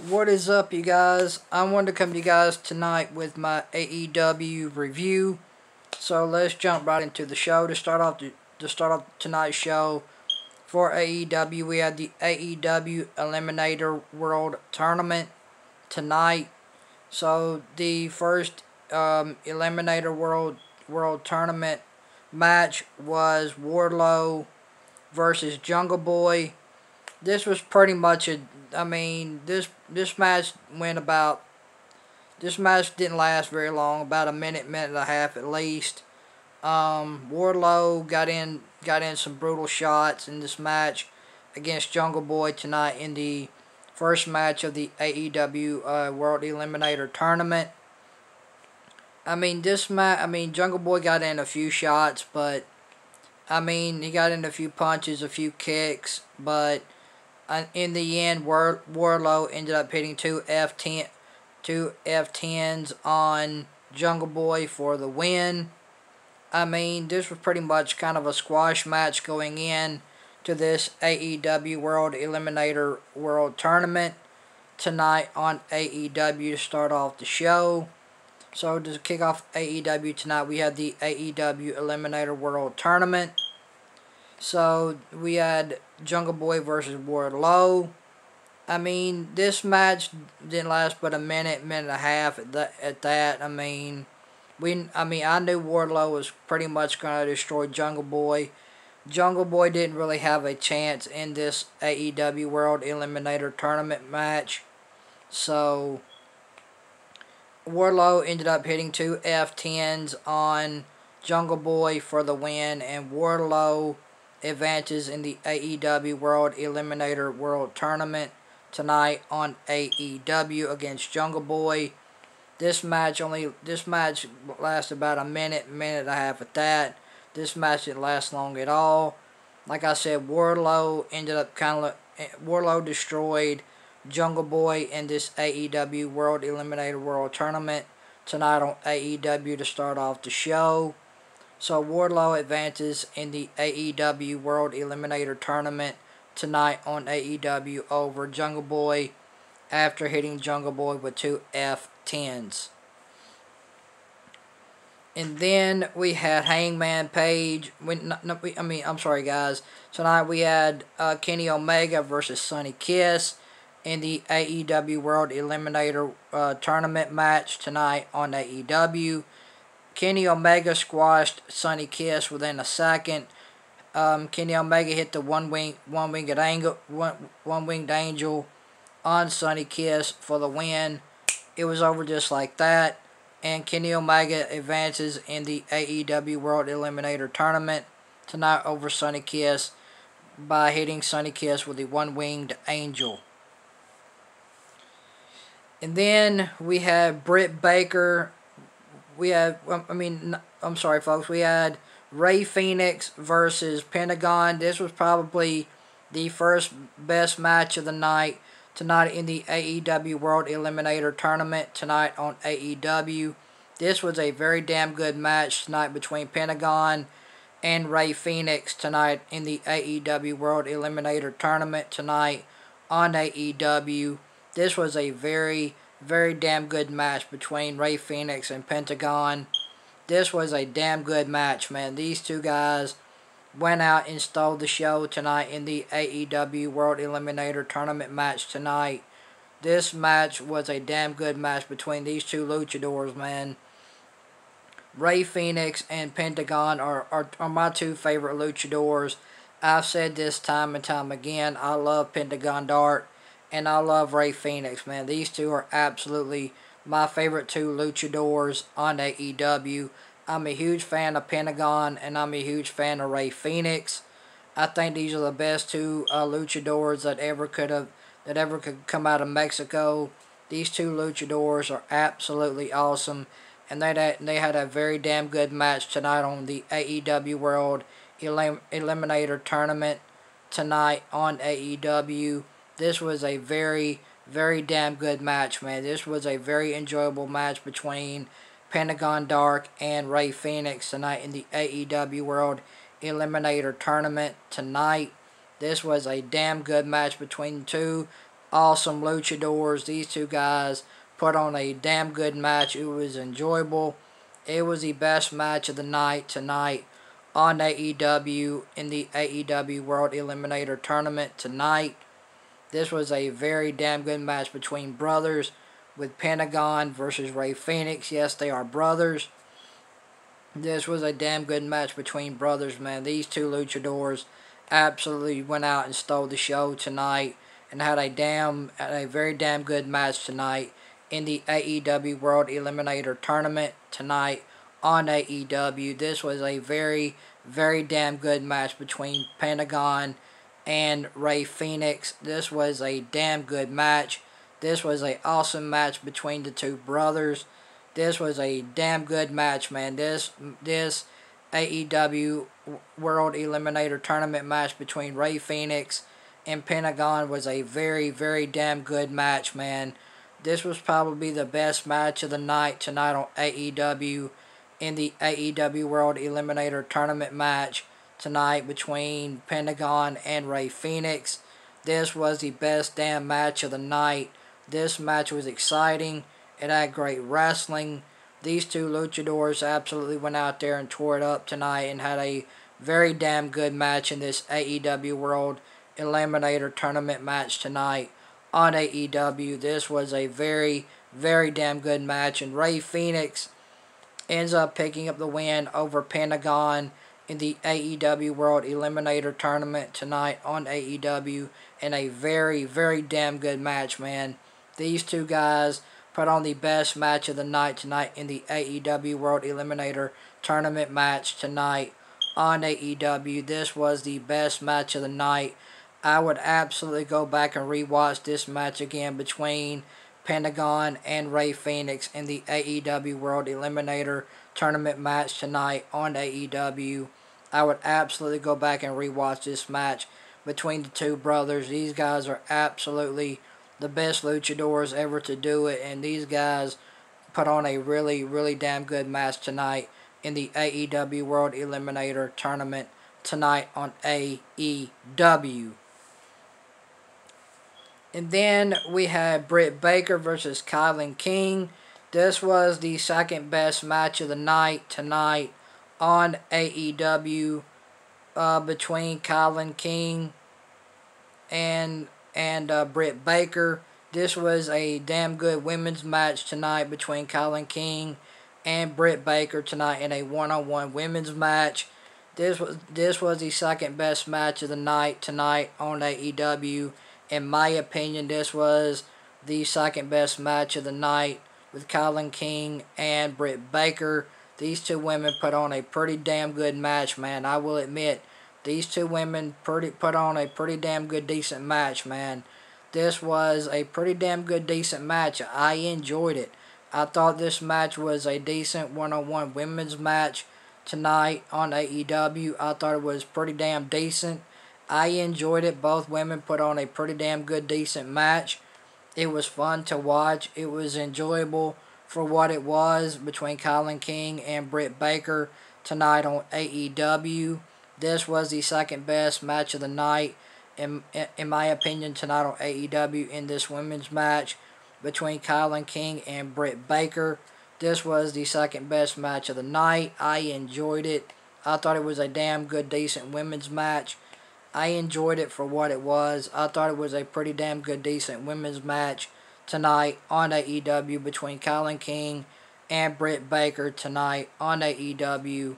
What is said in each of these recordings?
What is up, you guys? I wanted to come to you guys tonight with my AEW review. So let's jump right into the show. To start off tonight's show for AEW, we had the AEW Eliminator World Tournament tonight. So the first Eliminator World Tournament match was Wardlow versus Jungle Boy. This was pretty much a. I mean, this match went about. This match didn't last very long, about a minute and a half at least. Wardlow got in some brutal shots in this match against Jungle Boy tonight in the first match of the AEW World Eliminator Tournament. Jungle Boy got in a few shots, but he got in a few punches, a few kicks, but in the end, Wardlow ended up hitting two F10s on Jungle Boy for the win. This was pretty much kind of a squash match going in to this AEW World Eliminator World Tournament tonight on AEW to start off the show. So to kick off AEW tonight, we had the AEW Eliminator World Tournament. So we had Jungle Boy versus Wardlow. This match didn't last but a minute and a half at that. I knew Wardlow was pretty much going to destroy Jungle Boy. Jungle Boy didn't really have a chance in this AEW World Eliminator Tournament match. So Wardlow ended up hitting two F10s on Jungle Boy for the win, and Wardlow advances in the AEW World Eliminator World Tournament tonight on AEW against Jungle Boy. This match lasted about a minute and a half at that. This match didn't last long at all. Like I said, Wardlow destroyed Jungle Boy in this AEW World Eliminator World Tournament tonight on AEW to start off the show. So Wardlow advances in the AEW World Eliminator Tournament tonight on AEW over Jungle Boy after hitting Jungle Boy with two F10s. And then we had Hangman Page. I'm sorry, guys. Tonight we had Kenny Omega versus Sonny Kiss in the AEW World Eliminator Tournament match tonight on AEW. Kenny Omega squashed Sonny Kiss within a second. Kenny Omega hit the one-winged angel on Sonny Kiss for the win. It was over just like that, and Kenny Omega advances in the AEW World Eliminator Tournament tonight over Sonny Kiss by hitting Sonny Kiss with the one-winged angel. And then we had Britt Baker. We had Ray Phoenix versus Pentagon. This was probably the first best match of the night tonight in the AEW World Eliminator Tournament tonight on AEW. This was a very damn good match tonight between Pentagon and Ray Phoenix tonight in the AEW World Eliminator Tournament tonight on AEW. This was a very, very damn good match between Ray Phoenix and Pentagon. This was a damn good match, man. These two guys went out and stole the show tonight in the AEW World Eliminator Tournament match tonight. This match was a damn good match between these two luchadors, man. Ray Phoenix and Pentagon are my two favorite luchadors. I've said this time and time again. I love Pentagon Dark and I love Ray Phoenix, man. These two are absolutely my favorite two luchadors on AEW. I'm a huge fan of Pentagon and I'm a huge fan of Ray Phoenix. I think these are the best two luchadors that ever could come out of Mexico. These two luchadors are absolutely awesome, and they had a very damn good match tonight on the AEW World Eliminator Tournament tonight on AEW. This was a very, very damn good match, man. This was a very enjoyable match between Pentagon Dark and Ray Phoenix tonight in the AEW World Eliminator Tournament tonight. This was a damn good match between two awesome luchadors. These two guys put on a damn good match. It was enjoyable. It was the best match of the night tonight on AEW in the AEW World Eliminator Tournament tonight. This was a very damn good match between brothers with Pentagon versus Rey Fenix. Yes, they are brothers. This was a damn good match between brothers, man. These two luchadors absolutely went out and stole the show tonight and had a very damn good match tonight in the AEW World Eliminator Tournament tonight on AEW. This was a very, very damn good match between Pentagon and Rey Fenix. This was a damn good match. This was an awesome match between the two brothers. This was a damn good match, man. This AEW World Eliminator Tournament match between Rey Fenix and Pentagon was a very, very damn good match, man. This was probably the best match of the night tonight on AEW in the AEW World Eliminator Tournament match tonight between Pentagon and Rey Fenix. This was the best damn match of the night. This match was exciting. It had great wrestling. These two luchadors absolutely went out there and tore it up tonight and had a very damn good match in this AEW World Eliminator Tournament match tonight on AEW. This was a very, very damn good match, and Rey Fenix ends up picking up the win over Pentagon in the AEW World Eliminator Tournament tonight on AEW in a very, very damn good match, man. These two guys put on the best match of the night tonight in the AEW World Eliminator Tournament match tonight on AEW. This was the best match of the night. I would absolutely go back and rewatch this match again between Pentagon and Rey Fenix in the AEW World Eliminator Tournament match tonight on AEW. I would absolutely go back and rewatch this match between the two brothers. These guys are absolutely the best luchadors ever to do it, and these guys put on a really, really damn good match tonight in the AEW World Eliminator Tournament tonight on AEW. And then we had Britt Baker versus Kylan King. This was the second best match of the night tonight on AEW between Kylan King and Britt Baker. This was a damn good women's match tonight between Kylan King and Britt Baker tonight in a one-on-one women's match. This was the second best match of the night tonight on AEW. In my opinion, this was the second best match of the night with Kylan King and Britt Baker. These two women put on a pretty damn good match, man. I will admit, these two women put on a pretty damn good, decent match, man. This was a pretty damn good, decent match. I enjoyed it. I thought this match was a decent one-on-one women's match tonight on AEW. I thought it was pretty damn decent. I enjoyed it. Both women put on a pretty damn good, decent match. It was fun to watch. It was enjoyable for what it was between Kylan King and Britt Baker tonight on AEW. This was the second best match of the night, in my opinion, tonight on AEW in this women's match between Kylan King and Britt Baker. This was the second best match of the night. I enjoyed it. I thought it was a damn good, decent women's match. I enjoyed it for what it was. I thought it was a pretty damn good, decent women's match tonight on AEW between Kylan King and Britt Baker tonight on AEW.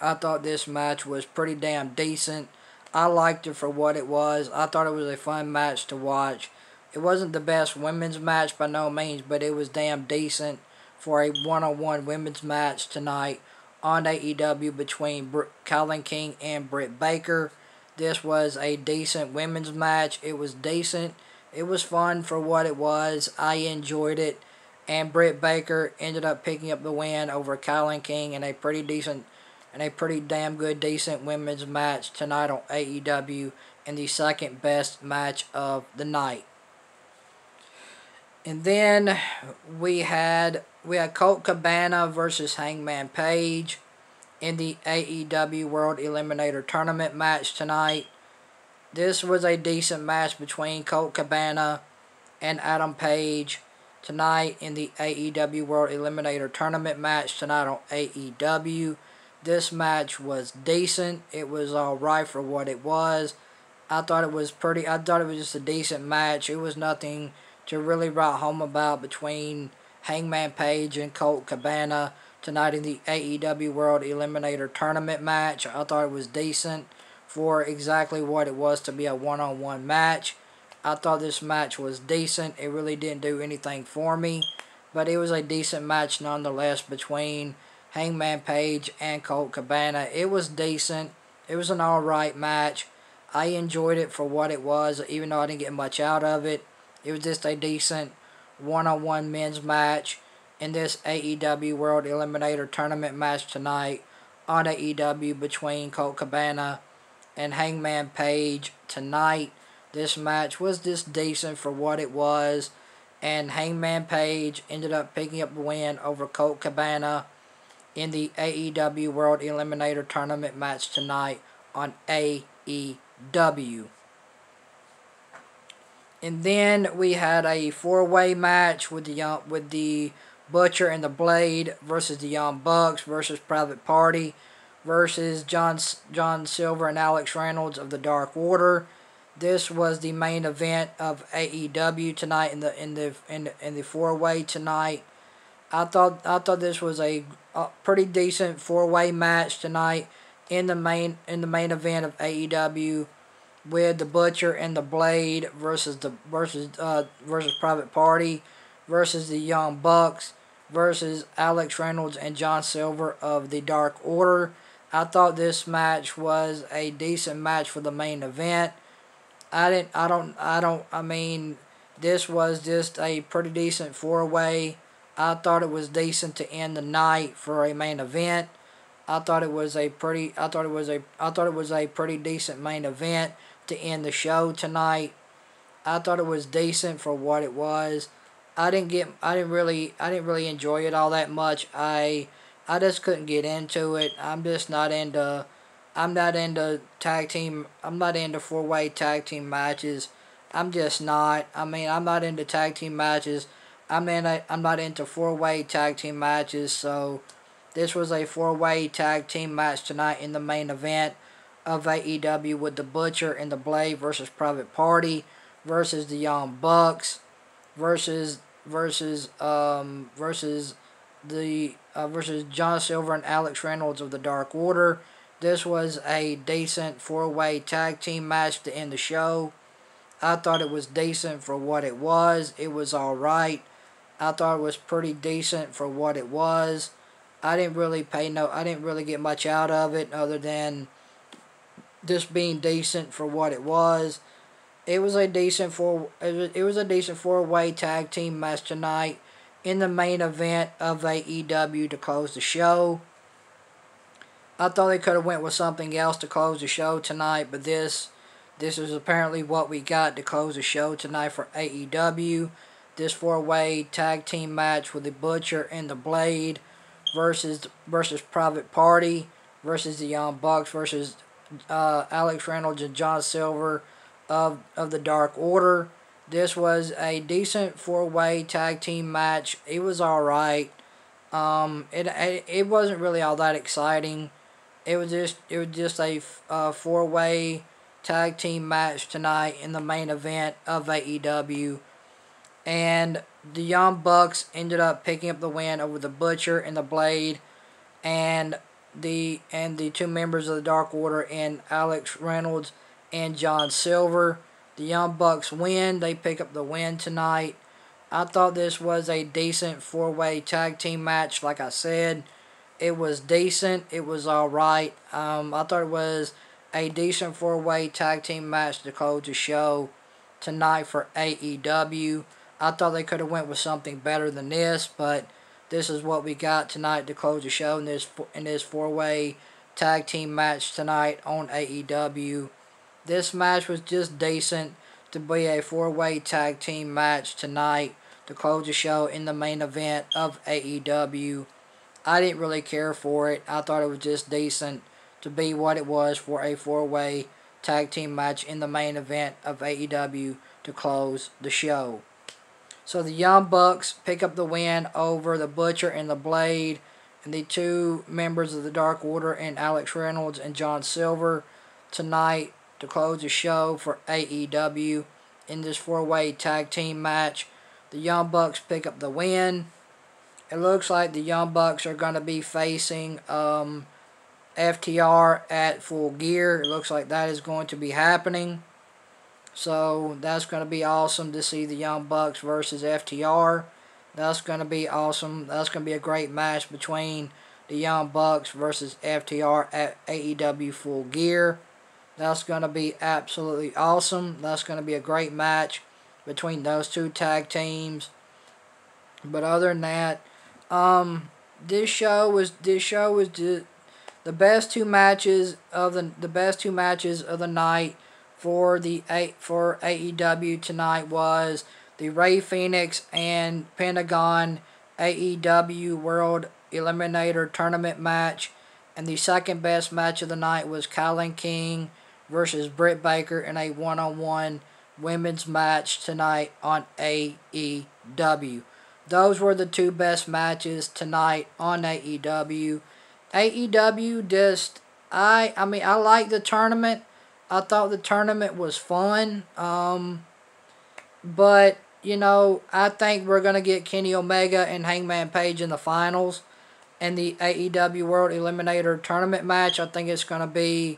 I thought this match was pretty damn decent. I liked it for what it was. I thought it was a fun match to watch. It wasn't the best women's match by no means, but it was damn decent for a one-on-one women's match tonight on AEW between Kylan King and Britt Baker. This was a decent women's match. It was decent. It was fun for what it was. I enjoyed it. And Britt Baker ended up picking up the win over Kylan King in a pretty damn good, decent women's match tonight on AEW in the second best match of the night. And then we had Colt Cabana versus Hangman Page in the AEW World Eliminator Tournament match tonight. This was a decent match between Colt Cabana and Adam Page tonight in the AEW World Eliminator Tournament match tonight on AEW. This match was decent. It was alright for what it was. I thought it was just a decent match. It was nothing to really write home about between Hangman Page and Colt Cabana tonight in the AEW World Eliminator Tournament match. I thought it was decent for exactly what it was to be a one-on-one match. I thought this match was decent. It really didn't do anything for me, but it was a decent match nonetheless between Hangman Page and Colt Cabana. It was decent. It was an alright match. I enjoyed it for what it was, even though I didn't get much out of it. It was just a decent one-on-one men's match in this AEW World Eliminator Tournament match tonight on AEW between Colt Cabana and Hangman Page tonight. This match was just decent for what it was, and Hangman Page ended up picking up the win over Colt Cabana in the AEW World Eliminator Tournament match tonight on AEW. And then we had a four-way match with the Butcher and the Blade versus the Young Bucks versus Private Party versus John Silver and Alex Reynolds of the Dark Order. This was the main event of AEW tonight in the four-way tonight. I thought this was a pretty decent four-way match tonight in the main event of AEW, with the Butcher and the Blade versus Private Party versus the Young Bucks versus Alex Reynolds and John Silver of the Dark Order. I thought this match was a decent match for the main event. I mean, this was just a pretty decent four-way. I thought it was decent to end the night for a main event. I thought it was a pretty decent main event to end the show tonight. I thought it was decent for what it was. I didn't really enjoy it all that much. I just couldn't get into it. I'm not into tag team. I'm not into four-way tag team matches. I'm just not. I mean, I'm not into tag team matches. I'm not into four-way tag team matches. So this was a four-way tag team match tonight in the main event of AEW with the Butcher and the Blade versus Private Party versus the Young Bucks versus John Silver and Alex Reynolds of the Dark Order. This was a decent four-way tag team match to end the show. I thought it was decent for what it was. It was alright. I thought it was pretty decent for what it was. I didn't really get much out of it other than just being decent for what it was. It was a decent four-way tag team match tonight in the main event of AEW to close the show. I thought they could have went with something else to close the show tonight, but this is apparently what we got to close the show tonight for AEW. This four-way tag team match with the Butcher and the Blade versus Private Party versus the Young Bucks versus Alex Reynolds and John Silver of the Dark Order. This was a decent four-way tag team match. It was alright. It wasn't really all that exciting. It was just a four-way tag team match tonight in the main event of AEW. And the Young Bucks ended up picking up the win over the Butcher and the Blade and the two members of the Dark Order and Alex Reynolds and John Silver. The Young Bucks win. They pick up the win tonight. I thought this was a decent four-way tag team match. Like I said, it was decent. It was alright. I thought it was a decent four-way tag team match to close the show tonight for AEW. I thought they could have went with something better than this, but this is what we got tonight to close the show in this four-way tag team match tonight on AEW. This match was just decent to be a four-way tag team match tonight to close the show in the main event of AEW. I didn't really care for it. I thought it was just decent to be what it was for a four-way tag team match in the main event of AEW to close the show. So the Young Bucks pick up the win over the Butcher and the Blade, and the two members of the Dark Order, and Alex Reynolds and John Silver, tonight to close the show for AEW in this four-way tag team match. The Young Bucks pick up the win. It looks like the Young Bucks are going to be facing FTR at Full Gear. It looks like that is going to be happening. So that's going to be awesome to see the Young Bucks versus FTR. That's going to be awesome. That's going to be a great match between the Young Bucks versus FTR at AEW Full Gear. That's going to be absolutely awesome. That's going to be a great match between those two tag teams. But other than that, this show was the best two matches of the night for AEW tonight was the Rey Fenix and Pentagon AEW World Eliminator Tournament match, and the second best match of the night was Kylan King versus Britt Baker in a one-on-one women's match tonight on AEW. Those were the two best matches tonight on AEW. AEW I like the tournament. I thought the tournament was fun. But, I think we're going to get Kenny Omega and Hangman Page in the finals. And the AEW World Eliminator Tournament match, I think the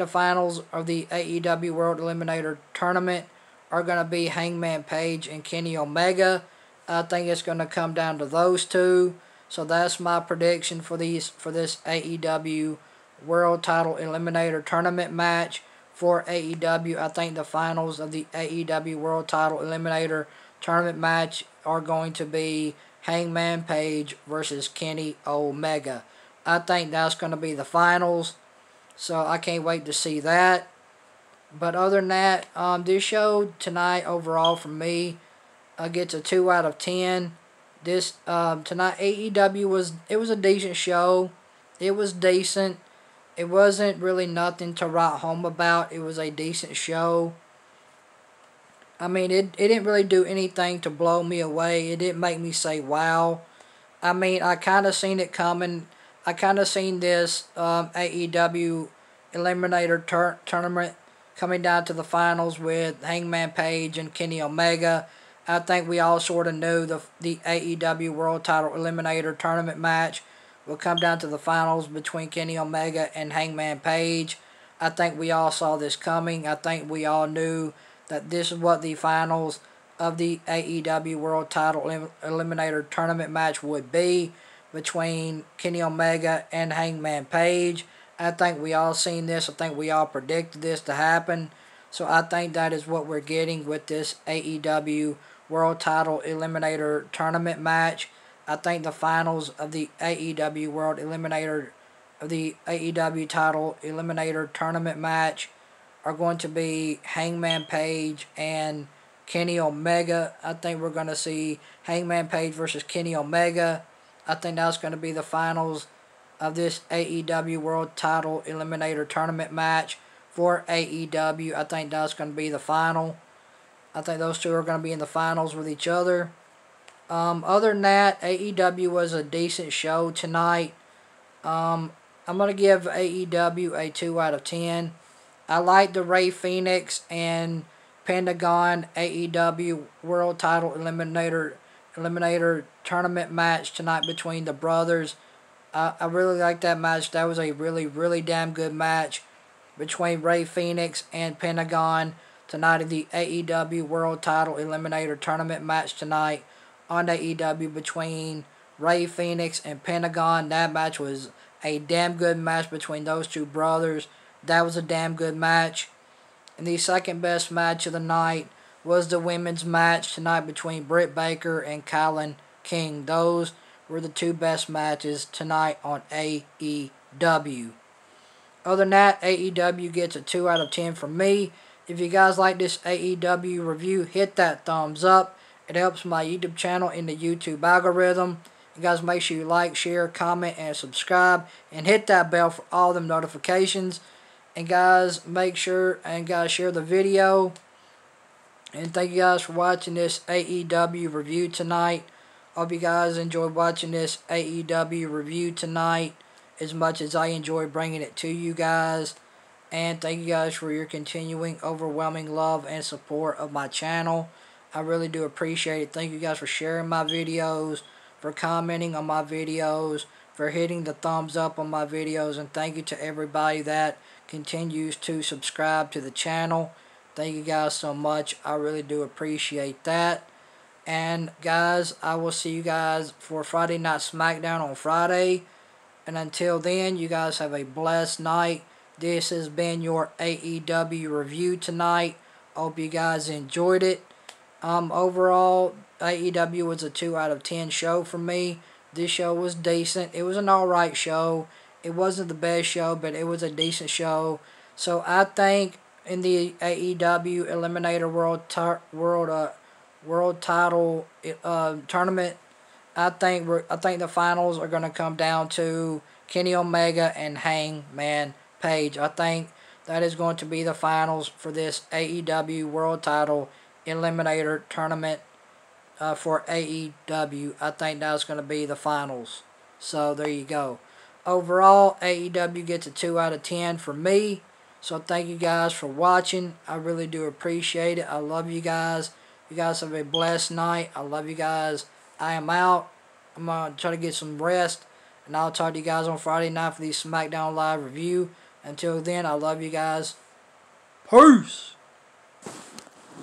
finals of the AEW World Eliminator Tournament are going to be Hangman Page and Kenny Omega. I think it's going to come down to those two. So that's my prediction for this AEW World Title Eliminator Tournament match for AEW. I think the finals of the AEW World Title Eliminator Tournament match are going to be Hangman Page versus Kenny Omega. I think that's going to be the finals. So I can't wait to see that. But other than that, this show tonight overall for me gets a 2 out of 10. This tonight AEW was a decent show. It was decent. It wasn't really nothing to write home about. It was a decent show. I mean, it didn't really do anything to blow me away. It didn't make me say, wow. I mean, I kind of seen it coming. I kind of seen this AEW Eliminator Tournament coming down to the finals with Hangman Page and Kenny Omega. I think we all sort of knew the AEW World Title Eliminator Tournament match will come down to the finals between Kenny Omega and Hangman Page. I think we all saw this coming. I think we all knew that this is what the finals of the AEW World Title Eliminator Tournament match would be between Kenny Omega and Hangman Page. I think we all seen this. I think we all predicted this to happen. So I think that is what we're getting with this AEW World Title Eliminator Tournament match. I think the finals of the AEW World Eliminator of the AEW Title Eliminator Tournament match are going to be Hangman Page and Kenny Omega. I think we're going to see Hangman Page versus Kenny Omega. I think that's going to be the finals of this AEW World Title Eliminator Tournament match for AEW. I think that's going to be the final. I think those two are going to be in the finals with each other. Other than that, AEW was a decent show tonight. I'm going to give AEW a 2 out of 10. I like the Rey Fenix and Pentagon AEW World Title Eliminator Tournament match tonight between the brothers. I really like that match. That was a really, really damn good match between Rey Fenix and Pentagon tonight in the AEW World Title Eliminator Tournament match tonight on AEW between Rey Fenix and Pentagon. That match was a damn good match between those two brothers. That was a damn good match. And the second best match of the night was the women's match tonight between Britt Baker and Kylan King. Those were the two best matches tonight on AEW. Other than that, AEW gets a 2 out of 10 from me. If you guys like this AEW review, hit that thumbs up. It helps my YouTube channel in the YouTube algorithm. You guys make sure you like, share, comment, and subscribe. And hit that bell for all them notifications. And guys, make sure and guys share the video. And thank you guys for watching this AEW review tonight. Hope you guys enjoyed watching this AEW review tonight as much as I enjoy bringing it to you guys. And thank you guys for your continuing overwhelming love and support of my channel. I really do appreciate it. Thank you guys for sharing my videos, for commenting on my videos, for hitting the thumbs up on my videos, and thank you to everybody that continues to subscribe to the channel. Thank you guys so much. I really do appreciate that. And guys, I will see you guys for Friday Night SmackDown on Friday. And until then, you guys have a blessed night. This has been your AEW review tonight. Hope you guys enjoyed it. Overall, AEW was a 2 out of 10 show for me. This show was decent. It was an alright show. It wasn't the best show, but it was a decent show. So I think in the AEW Eliminator World Title tournament, I think the finals are going to come down to Kenny Omega and Hangman Page. I think that is going to be the finals for this AEW World Title Eliminator tournament for AEW. I think that's going to be the finals. So there you go. Overall, AEW gets a 2 out of 10 for me. So thank you guys for watching. I really do appreciate it. I love you guys. You guys have a blessed night. I love you guys. I am out. I'm going to try to get some rest. And I'll talk to you guys on Friday night for the SmackDown Live review. Until then, I love you guys. Peace.